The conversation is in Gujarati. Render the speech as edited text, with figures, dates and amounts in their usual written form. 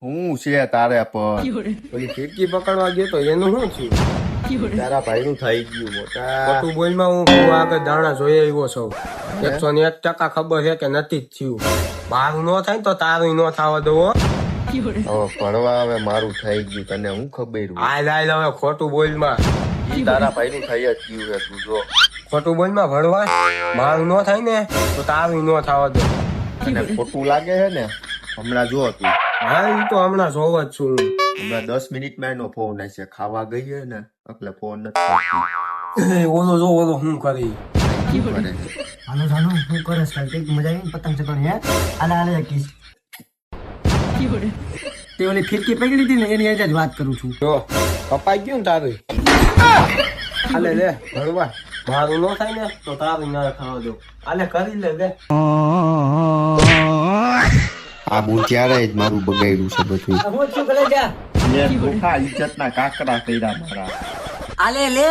હું છે તારે પણ પેલી ફીરકી પકડવા ગયો તો એનું શું થયું? તારા ભાઈ નું થઈ ગયું મોટા ખોટું બોલમાં હું બહુ આગળ દાણા જોઈ આવ્યો છું. 101% ખબર છે કે નથી જ થયું. મારું ન થાય ને તો તારું ન થવા દો હો. હવે ભણવા હવે મારું થઈ ગયું તને હું ખબર હોય? હાલ હવે ખોટું બોલમાં. ઈ તારા ભાઈ નું થઈ જ ગયું છે તું જો ખોટું બોલમાં ભણવા મારું ન થાય ને તો તારું ન થવા દો. તને ખોટું લાગે છે ને હમણાં જો તું હા ઈ તો હમણાં જોવ જ છું હું. હમણાં 10 મિનિટમાં એનો ફોન આવશે ખાવા ગઈ ને એટલે ફોન નથી કરતી. એ ઓલો જો ઓલો શું કરી કરે છે. હાલો જાનો હું કરે છે કંઈક મજા આવી ને પતંગ ચગાવવાની હે આલે આલે જકીશ તે ઓલી ફિરકી પકડી લીધી ને એની આજે જ વાત કરું છું. જો કપાઈ ગયું ને તારું. હાલે લે ભણવા મારું ન થાય ને તો તારું ના થવા દો. હાલે કરી લે લે. આ બું ત્યારે જ મારું બગાડ્યું છે બધું હું શું કરે જા મેં ધોખા ઇજ્જતના કાકડા કર્યા મારા આલે લે